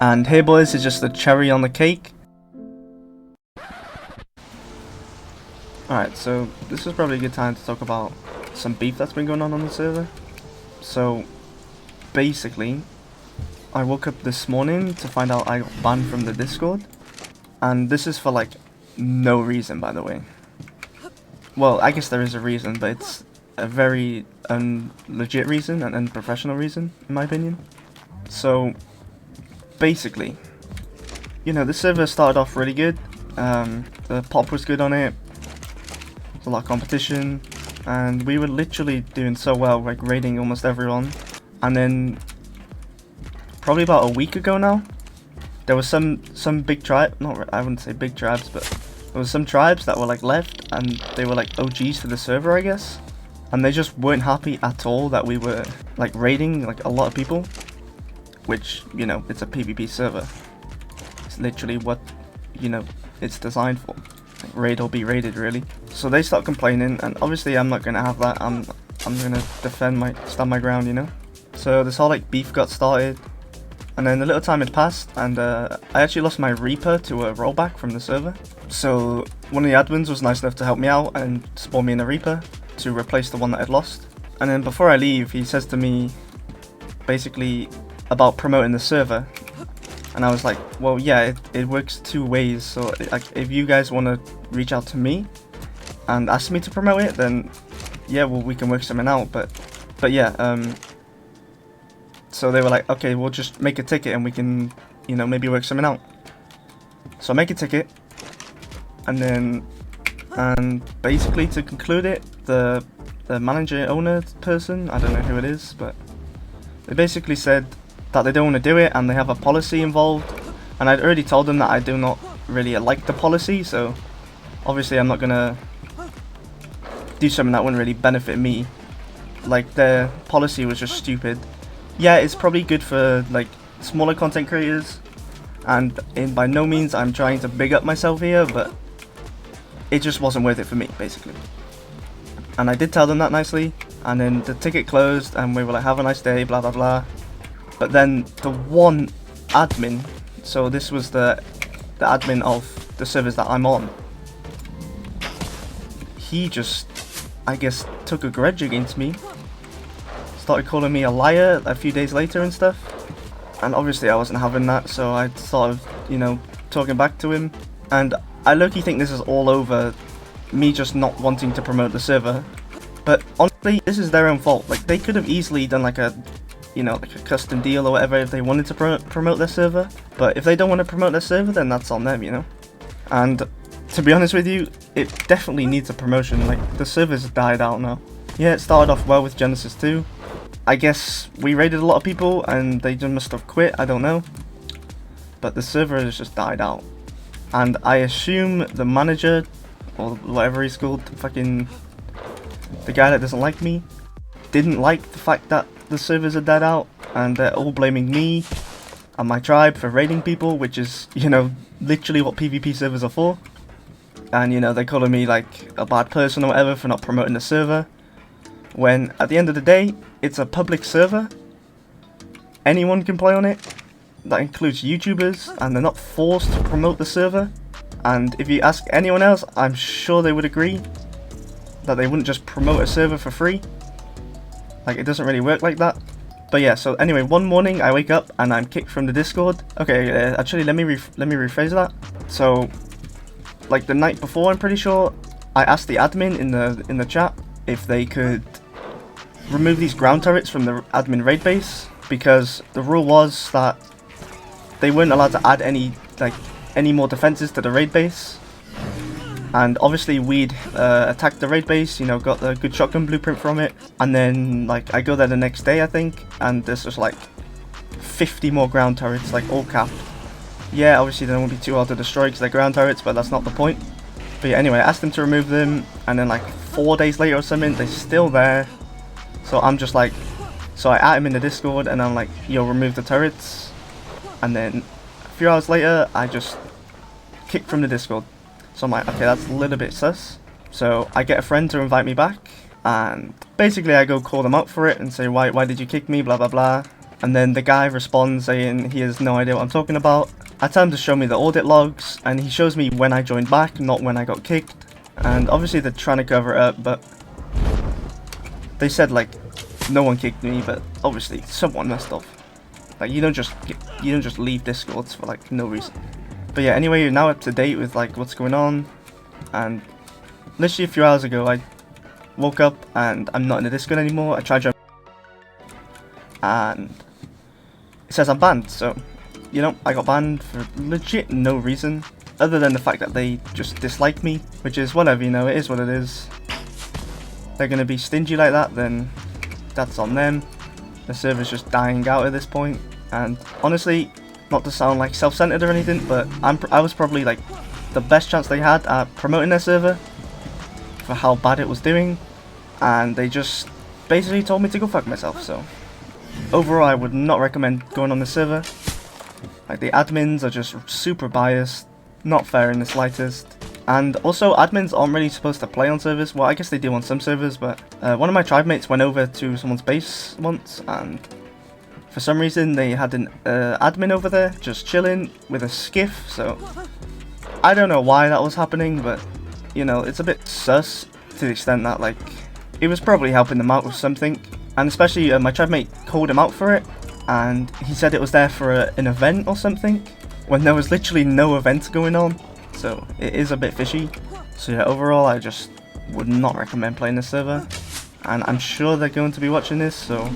And here, boys, is just the cherry on the cake. Alright, so this is probably a good time to talk about some beef that's been going on the server. So, basically, I woke up this morning to find out I got banned from the Discord. And this is for, like, no reason, by the way. Well, I guess there is a reason, but it's a very legit reason and unprofessional reason, in my opinion. So, basically, you know, the server started off really good. The pop was good on it. There's a lot of competition, and we were literally doing so well, like raiding almost everyone. And then, probably about a week ago now, there was some big tribe, I wouldn't say big tribes, but there was some tribes that were like left, and they were like OGs to the server, I guess. And they just weren't happy at all that we were like raiding like a lot of people, which, you know, it's a PvP server. It's literally what, you know, it's designed for. Like, raid or be raided, really. So they start complaining, and obviously I'm not gonna have that. I'm gonna stand my ground, you know. So this whole like beef got started, and then a little time had passed, and I actually lost my Reaper to a rollback from the server. So one of the admins was nice enough to help me out and spawn me in a Reaper to replace the one that I'd lost. And then before I leave, he says to me, basically, about promoting the server. And I was like, well, yeah, it works two ways. So like, if you guys want to reach out to me and ask me to promote it, then yeah, well, we can work something out. But yeah, so they were like, okay, we'll just make a ticket and we can, you know, maybe work something out. So I make a ticket, and basically to conclude it, the manager owner person, I don't know who it is, but they basically said that they don't want to do it and they have a policy involved. And I'd already told them that I do not really like the policy, so obviously I'm not gonna do something that wouldn't really benefit me. Like, their policy was just stupid. Yeah, it's probably good for like smaller content creators, and by no means I'm trying to big up myself here, but it just wasn't worth it for me, basically. And I did tell them that nicely, and then the ticket closed and we were like, have a nice day, blah blah blah. But then the one admin, so this was the admin of the servers that I'm on, he just, I guess, took a grudge against me, started calling me a liar a few days later and stuff. And obviously I wasn't having that, so I started, you know, talking back to him. And I low-key think this is all over me just not wanting to promote the server. But honestly, this is their own fault. Like, they could have easily done like a, you know, like a custom deal or whatever if they wanted to promote their server. But if they don't want to promote their server, then that's on them, you know. And to be honest with you, it definitely needs a promotion. Like, the server's died out now. Yeah, it started off well with Genesis 2. I guess we raided a lot of people and they just must have quit, I don't know. But the server has just died out. And I assume the manager, or whatever he's called, the guy that doesn't like me, didn't like the fact that the servers are dead out, and they're all blaming me and my tribe for raiding people, which is, you know, literally what PvP servers are for. And, you know, they're calling me like a bad person or whatever for not promoting the server, when at the end of the day, it's a public server. Anyone can play on it. That includes YouTubers, and they're not forced to promote the server. And if you ask anyone else, I'm sure they would agree that they wouldn't just promote a server for free. Like, it doesn't really work like that. But yeah, so anyway, one morning I wake up and I'm kicked from the Discord. Okay, actually, let me rephrase that. So, like the night before, I'm pretty sure, I asked the admin in the chat if they could remove these ground turrets from the admin raid base, because the rule was that they weren't allowed to add any more defenses to the raid base. And obviously we'd attacked the raid base, you know, got the good shotgun blueprint from it, and then like I go there the next day, I think, and there's just like 50 more ground turrets, like all capped. Yeah, obviously they won't be too hard to destroy because they're ground turrets, but that's not the point. But yeah, anyway, I asked them to remove them, and then like 4 days later or something, they're still there. So I'm just like, so I add him in the Discord, and I'm like, yo, remove the turrets. And then a few hours later, I just kicked from the Discord. So I'm like, okay, that's a little bit sus. So I get a friend to invite me back, and basically I go call them out for it and say, why did you kick me, blah blah blah. And then the guy responds saying he has no idea what I'm talking about. I tell him to show me the audit logs, and he shows me when I joined back, not when I got kicked. And obviously they're trying to cover it up, but they said like no one kicked me, but obviously someone messed up. Like you don't just leave Discords for like no reason. But yeah, anyway, you're now up to date with like what's going on. And literally a few hours ago, I woke up and I'm not in the Discord anymore. I tried to, and it says I'm banned. So, you know, I got banned for legit no reason other than the fact that they just dislike me, which is whatever, you know, it is what it is. They're gonna be stingy like that, then that's on them. The server's just dying out at this point, and honestly, not to sound like self-centered or anything, but I was probably like the best chance they had at promoting their server for how bad it was doing, and they just basically told me to go fuck myself. So overall, I would not recommend going on the server. Like the admins are just super biased, not fair in the slightest. And also, admins aren't really supposed to play on servers. Well, I guess they do on some servers, but one of my tribe mates went over to someone's base once, and for some reason they had an admin over there just chilling with a skiff. So I don't know why that was happening, but you know, it's a bit sus to the extent that like it was probably helping them out with something. And especially my tribe mate called him out for it, and he said it was there for an event or something, when there was literally no event going on. So it is a bit fishy. So yeah, overall I just would not recommend playing this server, and I'm sure they're going to be watching this, so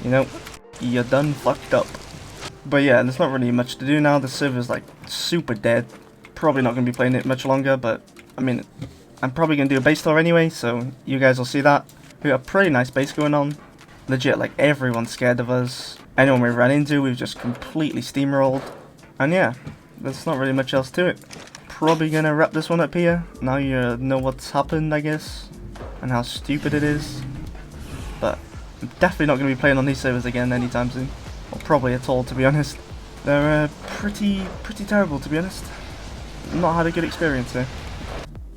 you know, you're done fucked up. But yeah, there's not really much to do now. The server's like super dead. Probably not going to be playing it much longer, but I mean, I'm probably going to do a base tour anyway, so you guys will see that. We got a pretty nice base going on. Legit, like everyone's scared of us. Anyone we ran into, we've just completely steamrolled. And yeah, there's not really much else to it. Probably gonna wrap this one up here. Now you know what's happened, I guess, and how stupid it is. But I'm definitely not gonna be playing on these servers again anytime soon, or probably at all, to be honest. They're pretty terrible, to be honest. Not had a good experience here.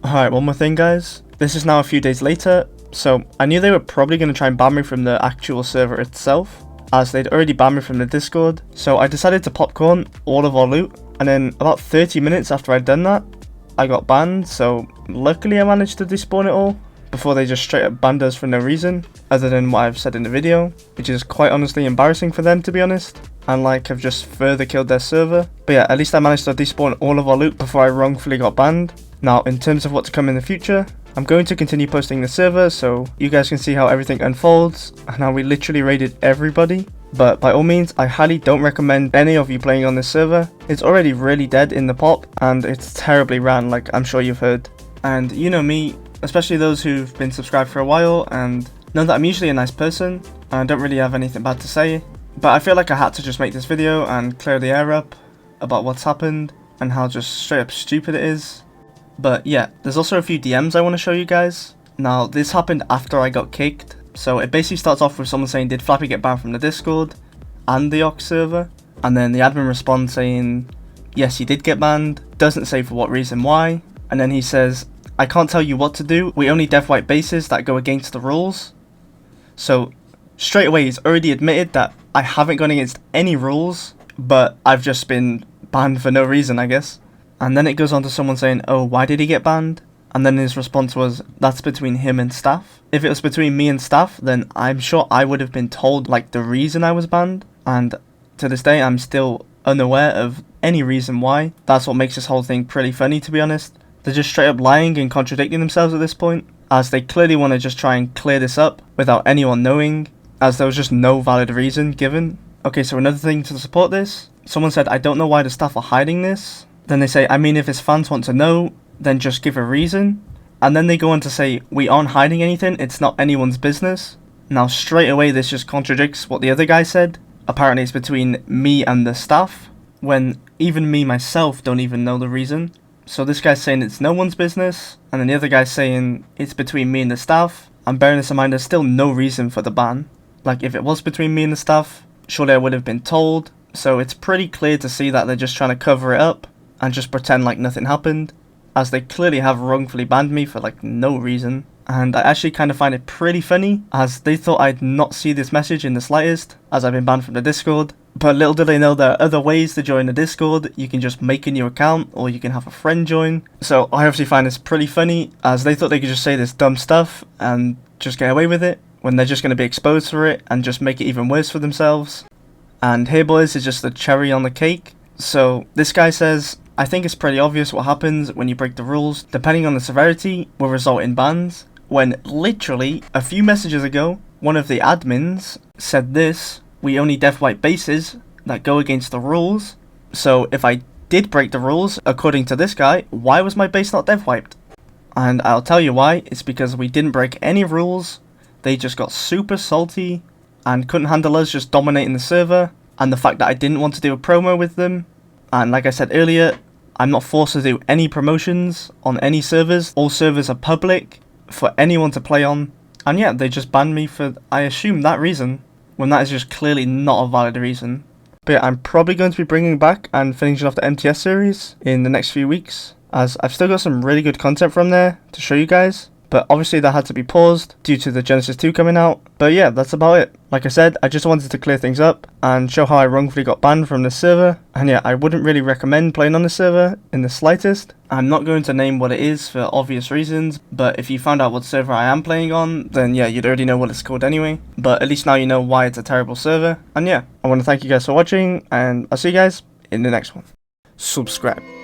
Alright, one more thing, guys. This is now a few days later, so I knew they were probably gonna try and ban me from the actual server itself, as they'd already banned me from the Discord. So I decided to popcorn all of our loot, and then about 30 minutes after I'd done that, I got banned. So luckily I managed to despawn it all before they just straight up banned us for no reason other than what I've said in the video, which is quite honestly embarrassing for them, to be honest, and like have just further killed their server. But yeah, at least I managed to despawn all of our loot before I wrongfully got banned. Now in terms of what to come in the future, I'm going to continue posting the server so you guys can see how everything unfolds and how we literally raided everybody. But by all means, I highly don't recommend any of you playing on this server. It's already really dead in the pop, and it's terribly ran, like I'm sure you've heard. And you know me, especially those who've been subscribed for a while and know that I'm usually a nice person and I don't really have anything bad to say. But I feel like I had to just make this video and clear the air up about what's happened and how just straight up stupid it is. But yeah, there's also a few DMs I want to show you guys. Now, this happened after I got kicked. So it basically starts off with someone saying, did Flappy get banned from the Discord and the Ox server? And then the admin responds saying, yes, he did get banned. Doesn't say for what reason why. And then he says, I can't tell you what to do. We only dev white bases that go against the rules. So straight away, he's already admitted that I haven't gone against any rules, but I've just been banned for no reason, I guess. And then it goes on to someone saying, oh, why did he get banned? And then his response was, that's between him and staff. If it was between me and staff, then I'm sure I would have been told like the reason I was banned. And to this day, I'm still unaware of any reason why. That's what makes this whole thing pretty funny, to be honest. They're just straight up lying and contradicting themselves at this point, as they clearly want to just try and clear this up without anyone knowing, as there was just no valid reason given. Okay, so another thing to support this, someone said, I don't know why the staff are hiding this. Then they say, I mean, if his fans want to know, then just give a reason. And then they go on to say, we aren't hiding anything, it's not anyone's business. Now straight away this just contradicts what the other guy said. Apparently it's between me and the staff, when even me myself don't even know the reason. So this guy's saying it's no one's business, and then the other guy's saying it's between me and the staff. And bearing this in mind, there's still no reason for the ban. Like if it was between me and the staff, surely I would have been told. So it's pretty clear to see that they're just trying to cover it up and just pretend like nothing happened, as they clearly have wrongfully banned me for like no reason. and I actually kind of find it pretty funny, as they thought I'd not see this message in the slightest, as I've been banned from the Discord. But little do they know there are other ways to join the Discord. You can just make a new account, or you can have a friend join. So I obviously find this pretty funny, as they thought they could just say this dumb stuff and just get away with it, when they're just going to be exposed for it and just make it even worse for themselves. And here, boys, is just the cherry on the cake. So this guy says, I think it's pretty obvious what happens when you break the rules, depending on the severity, will result in bans. When literally a few messages ago, one of the admins said this: we only dev wipe bases that go against the rules. So if I did break the rules, according to this guy, why was my base not dev wiped? And I'll tell you why. It's because we didn't break any rules. They just got super salty and couldn't handle us just dominating the server, and the fact that I didn't want to do a promo with them. And like I said earlier, I'm not forced to do any promotions on any servers. All servers are public for anyone to play on. And yeah, they just banned me for, I assume, that reason, when that is just clearly not a valid reason. But yeah, I'm probably going to be bringing back and finishing off the MTS series in the next few weeks, as I've still got some really good content from there to show you guys. But obviously that had to be paused due to the Genesis 2 coming out. But yeah, that's about it. Like I said, I just wanted to clear things up and show how I wrongfully got banned from this server. And yeah, I wouldn't really recommend playing on this server in the slightest. I'm not going to name what it is for obvious reasons, but if you found out what server I am playing on, then yeah, you'd already know what it's called anyway. But at least now you know why it's a terrible server. And yeah, I want to thank you guys for watching, and I'll see you guys in the next one. Subscribe.